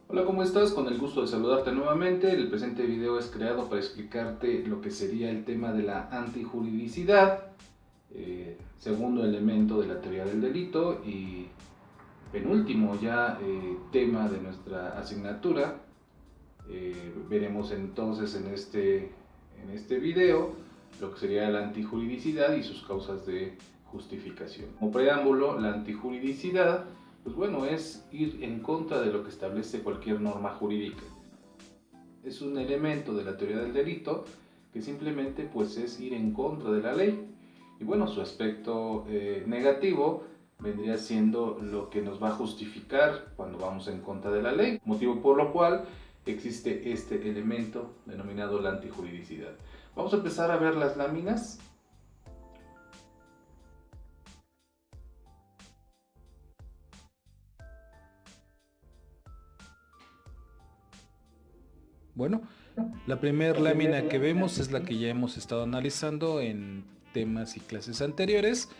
Hola, ¿cómo estás? Con el gusto de saludarte nuevamente. El presente video es creado para explicarte lo que sería el tema de la antijuridicidad, segundo elemento de la teoría del delito y penúltimo ya tema de nuestra asignatura. Veremos entonces en este video lo que sería la antijuridicidad y sus causas de justificación. Como preámbulo, la antijuridicidad, pues bueno, es ir en contra de lo que establece cualquier norma jurídica. Es un elemento de la teoría del delito que simplemente pues es ir en contra de la ley. Y bueno, su aspecto negativo vendría siendo lo que nos va a justificar cuando vamos en contra de la ley, motivo por lo cual existe este elemento denominado la antijuridicidad. Vamos a empezar a ver las láminas. Bueno, la primera lámina que vemos es la que ya hemos estado analizando en temas y clases anteriores,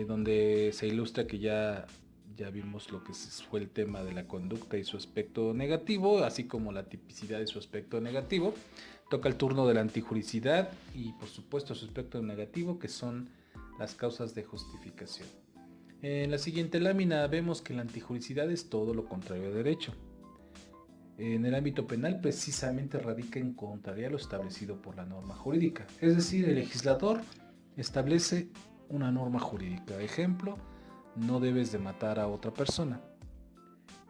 donde se ilustra que ya vimos lo que fue el tema de la conducta y su aspecto negativo, así como la tipicidad y su aspecto negativo. Toca el turno de la antijuridicidad y por supuesto su aspecto negativo, que son las causas de justificación. En la siguiente lámina vemos que la antijuridicidad es todo lo contrario a derecho. En el ámbito penal precisamente radica en contrariar lo establecido por la norma jurídica. Es decir, el legislador establece una norma jurídica. Ejemplo, no debes de matar a otra persona.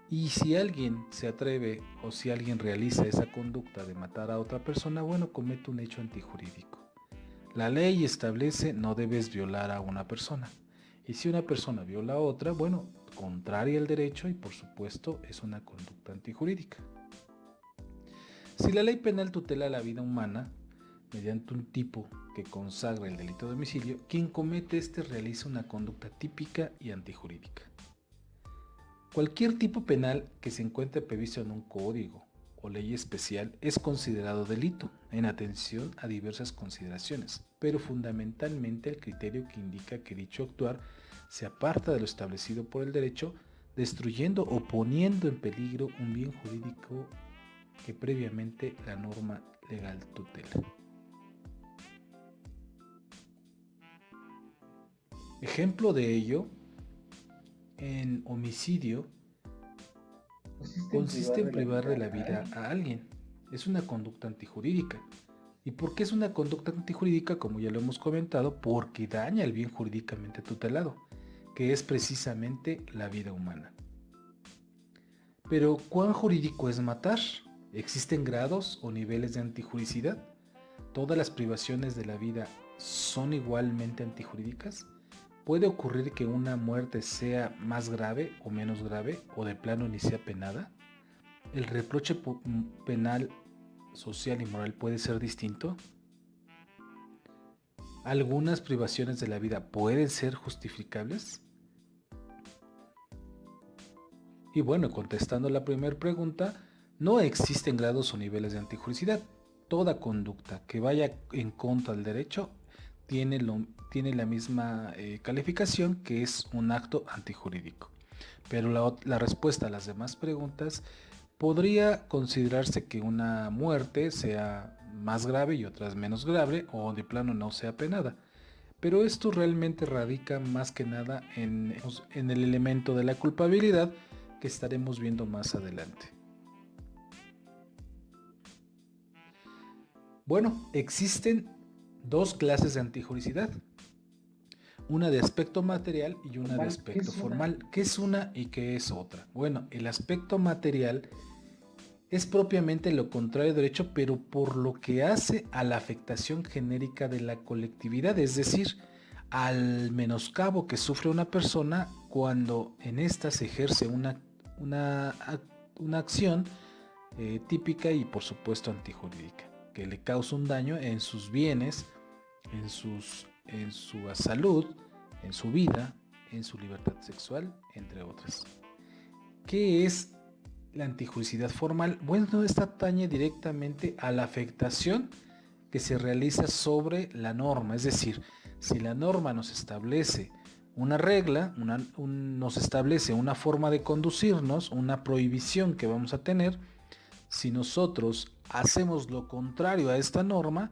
Y si alguien se atreve o si alguien realiza esa conducta de matar a otra persona, bueno, comete un hecho antijurídico. La ley establece no debes violar a una persona. Y si una persona viola a otra, bueno, contraria al derecho y por supuesto es una conducta antijurídica. Si la ley penal tutela la vida humana, mediante un tipo que consagra el delito de homicidio, quien comete este realiza una conducta típica y antijurídica. Cualquier tipo penal que se encuentre previsto en un código o ley especial es considerado delito, en atención a diversas consideraciones, pero fundamentalmente el criterio que indica que dicho actuar se aparta de lo establecido por el derecho, destruyendo o poniendo en peligro un bien jurídico que previamente la norma legal tutela. Ejemplo de ello, en homicidio consiste en privar de la vida a alguien. Es una conducta antijurídica. ¿Y por qué es una conducta antijurídica? Como ya lo hemos comentado, porque daña el bien jurídicamente tutelado, que es precisamente la vida humana. Pero, ¿cuán jurídico es matar? ¿Existen grados o niveles de antijuridicidad? ¿Todas las privaciones de la vida son igualmente antijurídicas? ¿Puede ocurrir que una muerte sea más grave o menos grave o de plano ni sea penada? ¿El reproche penal, social y moral puede ser distinto? ¿Algunas privaciones de la vida pueden ser justificables? Y bueno, contestando la primera pregunta, no existen grados o niveles de antijuridicidad. Toda conducta que vaya en contra del derecho tiene la misma calificación, que es un acto antijurídico. Pero la respuesta a las demás preguntas: podría considerarse que una muerte sea más grave y otras menos grave, o de plano no sea penada. Pero esto realmente radica más que nada en el elemento de la culpabilidad, que estaremos viendo más adelante. Bueno, existen dos clases de antijuridicidad, una de aspecto material y una de aspecto formal. ¿Qué es una y qué es otra? Bueno, el aspecto material es propiamente lo contrario de derecho, pero por lo que hace a la afectación genérica de la colectividad, es decir, al menoscabo que sufre una persona cuando en esta se ejerce una, una acción típica y por supuesto antijurídica, que le causa un daño en sus bienes, en su salud, en su vida, en su libertad sexual, entre otras. ¿Qué es la antijuridicidad formal? Bueno, esta atañe directamente a la afectación que se realiza sobre la norma. Es decir, si la norma nos establece una regla, nos establece una forma de conducirnos, una prohibición que vamos a tener. Si nosotros hacemos lo contrario a esta norma,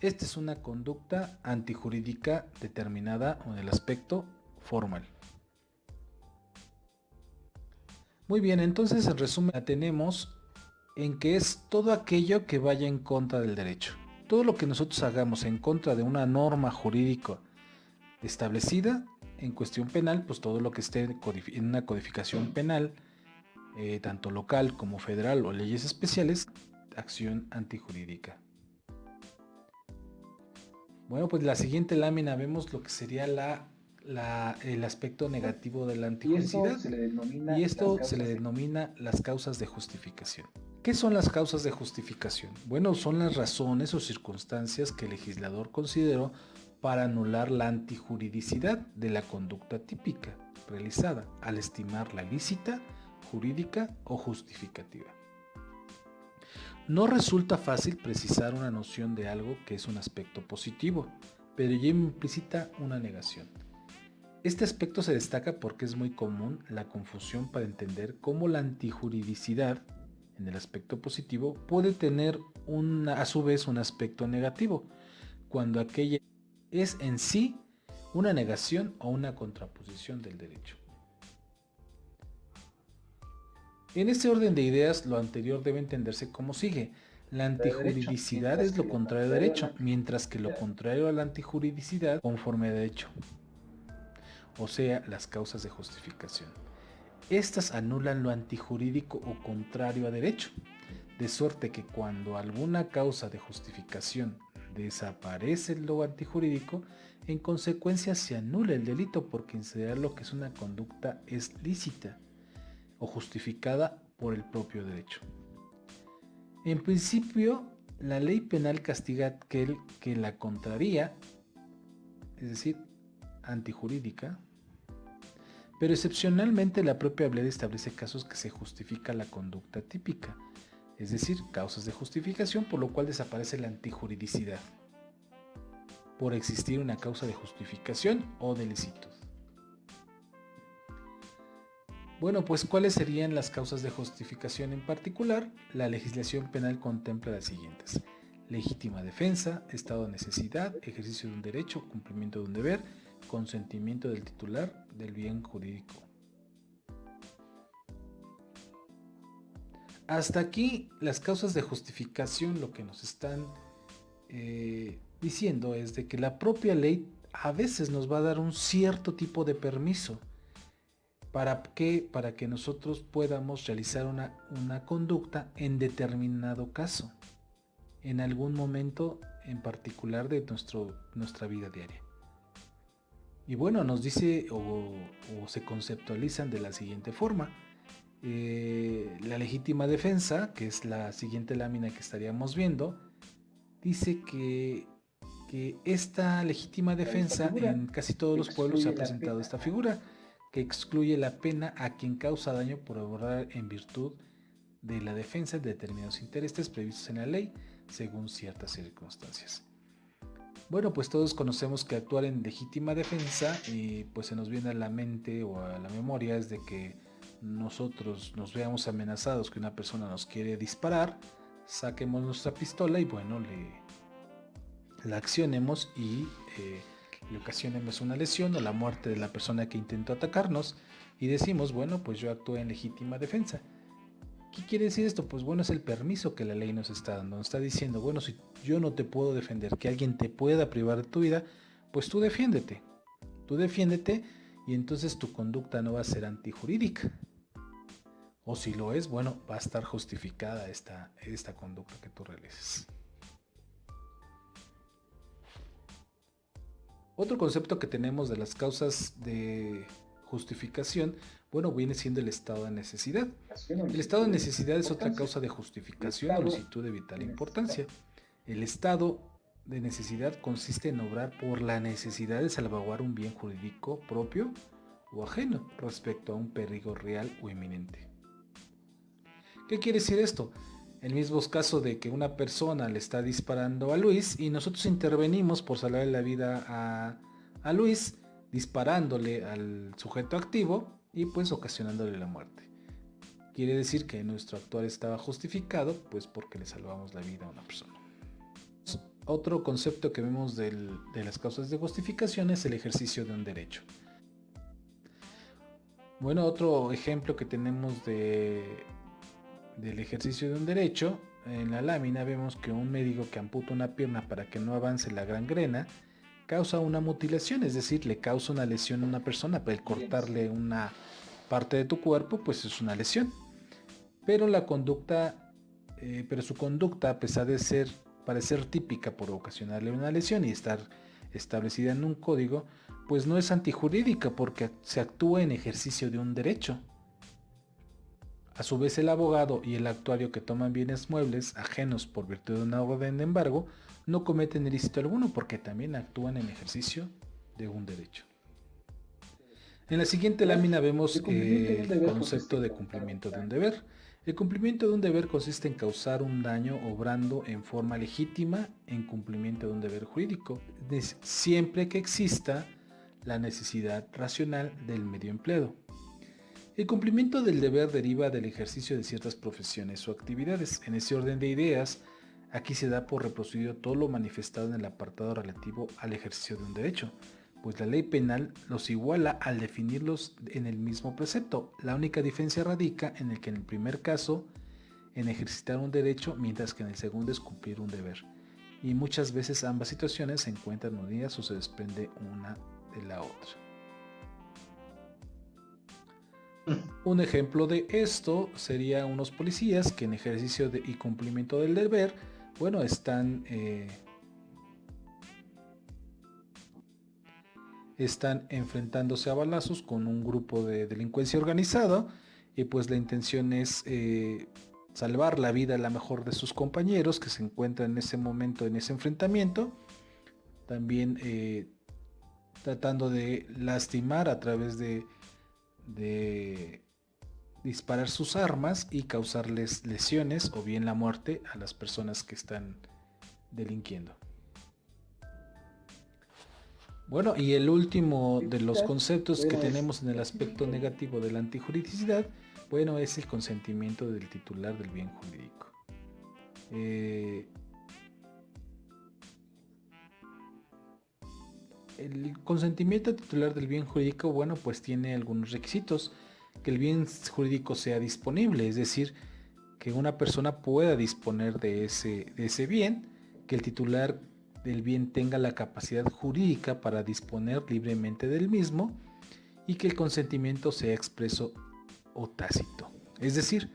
esta es una conducta antijurídica determinada en el aspecto formal. Muy bien, entonces en resumen la tenemos en que es todo aquello que vaya en contra del derecho. Todo lo que nosotros hagamos en contra de una norma jurídica establecida en cuestión penal, pues todo lo que esté en una codificación penal, tanto local como federal o leyes especiales, acción antijurídica. Bueno, pues la siguiente lámina vemos lo que sería el aspecto negativo de la antijuricidad, y esto se le denomina las causas de justificación. ¿Qué son las causas de justificación? Bueno, son las razones o circunstancias que el legislador consideró para anular la antijuridicidad de la conducta típica realizada, al estimarla lícita, jurídica o justificativa. No resulta fácil precisar una noción de algo que es un aspecto positivo, pero lleva implícita una negación. Este aspecto se destaca porque es muy común la confusión para entender cómo la antijuridicidad, en el aspecto positivo, puede tener a su vez un aspecto negativo, cuando aquella es en sí una negación o una contraposición del derecho. En este orden de ideas, lo anterior debe entenderse como sigue. La antijuridicidad es lo contrario a derecho, mientras que lo contrario a la antijuridicidad conforme a derecho, o sea, las causas de justificación. Estas anulan lo antijurídico o contrario a derecho, de suerte que cuando alguna causa de justificación desaparece lo antijurídico, en consecuencia se anula el delito por considerar lo que es una conducta es lícita o justificada por el propio derecho. En principio, la ley penal castiga aquel que la contraría, es decir, antijurídica, pero excepcionalmente la propia ley establece casos que se justifica la conducta típica, es decir, causas de justificación, por lo cual desaparece la antijuridicidad, por existir una causa de justificación o de licitud. Bueno, pues ¿cuáles serían las causas de justificación en particular? La legislación penal contempla las siguientes: legítima defensa, estado de necesidad, ejercicio de un derecho, cumplimiento de un deber, consentimiento del titular del bien jurídico. Hasta aquí las causas de justificación lo que nos están diciendo es de que la propia ley a veces nos va a dar un cierto tipo de permiso. ¿Para qué? Para que nosotros podamos realizar una conducta en determinado caso, en algún momento en particular de nuestra vida diaria. Y bueno, nos dice o se conceptualizan de la siguiente forma. La legítima defensa, que es la siguiente lámina que estaríamos viendo, dice que esta legítima defensa en casi todos los pueblos se ha presentado esta figura, que excluye la pena a quien causa daño por obrar en virtud de la defensa de determinados intereses previstos en la ley según ciertas circunstancias. Bueno, pues todos conocemos que actuar en legítima defensa y pues se nos viene a la mente o a la memoria es de que nosotros nos veamos amenazados, que una persona nos quiere disparar, saquemos nuestra pistola y bueno, la accionemos y le ocasionemos una lesión o la muerte de la persona que intentó atacarnos y decimos, bueno, pues yo actué en legítima defensa. ¿Qué quiere decir esto? Pues bueno, es el permiso que la ley nos está dando. Nos está diciendo, bueno, si yo no te puedo defender, que alguien te pueda privar de tu vida, pues tú defiéndete. Tú defiéndete y entonces tu conducta no va a ser antijurídica. O si lo es, bueno, va a estar justificada esta conducta que tú realices. Otro concepto que tenemos de las causas de justificación, bueno, viene siendo el estado de necesidad. El estado de necesidad es otra causa de justificación o licitud de vital importancia. El estado de necesidad consiste en obrar por la necesidad de salvaguardar un bien jurídico propio o ajeno respecto a un peligro real o inminente. ¿Qué quiere decir esto? El mismo caso de que una persona le está disparando a Luis y nosotros intervenimos por salvarle la vida a Luis, disparándole al sujeto activo y pues ocasionándole la muerte. Quiere decir que nuestro actuar estaba justificado pues porque le salvamos la vida a una persona. Otro concepto que vemos de las causas de justificación es el ejercicio de un derecho. Bueno, otro ejemplo que tenemos del ejercicio de un derecho, en la lámina vemos que un médico que amputa una pierna para que no avance la gangrena causa una mutilación, es decir, le causa una lesión a una persona. Para el cortarle una parte de tu cuerpo, pues es una lesión. Pero pero su conducta, a pesar de parecer típica por ocasionarle una lesión y estar establecida en un código, pues no es antijurídica porque se actúa en ejercicio de un derecho. A su vez, el abogado y el actuario que toman bienes muebles ajenos por virtud de una orden de embargo no cometen ilícito alguno porque también actúan en ejercicio de un derecho. En la siguiente lámina vemos el concepto de cumplimiento de un deber. El cumplimiento de un deber consiste en causar un daño obrando en forma legítima en cumplimiento de un deber jurídico, siempre que exista la necesidad racional del medio empleado. El cumplimiento del deber deriva del ejercicio de ciertas profesiones o actividades. En ese orden de ideas, aquí se da por reproducido todo lo manifestado en el apartado relativo al ejercicio de un derecho, pues la ley penal los iguala al definirlos en el mismo precepto. La única diferencia radica en el que en el primer caso, en ejercitar un derecho, mientras que en el segundo es cumplir un deber. Y muchas veces ambas situaciones se encuentran unidas o se desprende una de la otra. Un ejemplo de esto sería unos policías que en ejercicio y cumplimiento del deber, bueno, están enfrentándose a balazos con un grupo de delincuencia organizada y pues la intención es salvar la vida a la mejor de sus compañeros que se encuentran en ese momento en ese enfrentamiento, también tratando de lastimar a través de disparar sus armas y causarles lesiones o bien la muerte a las personas que están delinquiendo. Bueno, y el último de los conceptos que tenemos en el aspecto negativo de la antijuridicidad, bueno, es el consentimiento del titular del bien jurídico. El consentimiento titular del bien jurídico, bueno, pues tiene algunos requisitos. Que el bien jurídico sea disponible, es decir, que una persona pueda disponer de ese bien, que el titular del bien tenga la capacidad jurídica para disponer libremente del mismo y que el consentimiento sea expreso o tácito. Es decir,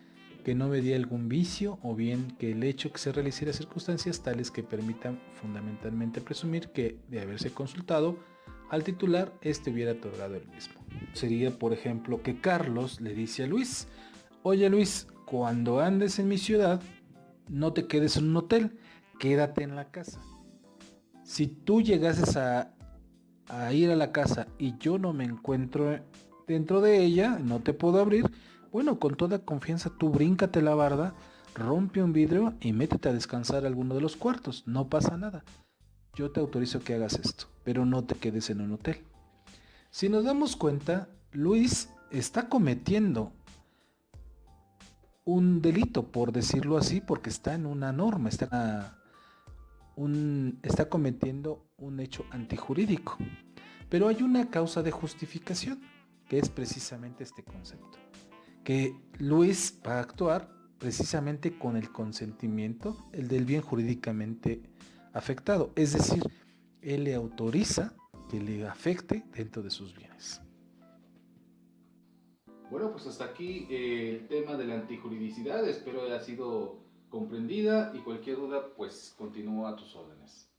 que no medie algún vicio o bien que el hecho que se realice circunstancias tales que permitan fundamentalmente presumir que de haberse consultado al titular, este hubiera otorgado el mismo. Sería, por ejemplo, que Carlos le dice a Luis: oye Luis, cuando andes en mi ciudad, no te quedes en un hotel, quédate en la casa. Si tú llegases a ir a la casa y yo no me encuentro dentro de ella, no te puedo abrir, bueno, con toda confianza tú bríncate la barda, rompe un vidrio y métete a descansar a alguno de los cuartos, no pasa nada. Yo te autorizo que hagas esto, pero no te quedes en un hotel. Si nos damos cuenta, Luis está cometiendo un delito, por decirlo así, porque está en una norma, está cometiendo un hecho antijurídico. Pero hay una causa de justificación, que es precisamente este concepto. Que Luis va a actuar precisamente con el consentimiento, el del bien jurídicamente afectado. Es decir, él le autoriza que le afecte dentro de sus bienes. Bueno, pues hasta aquí el tema de la antijuridicidad. Espero haya sido comprendida y cualquier duda, pues continúo a tus órdenes.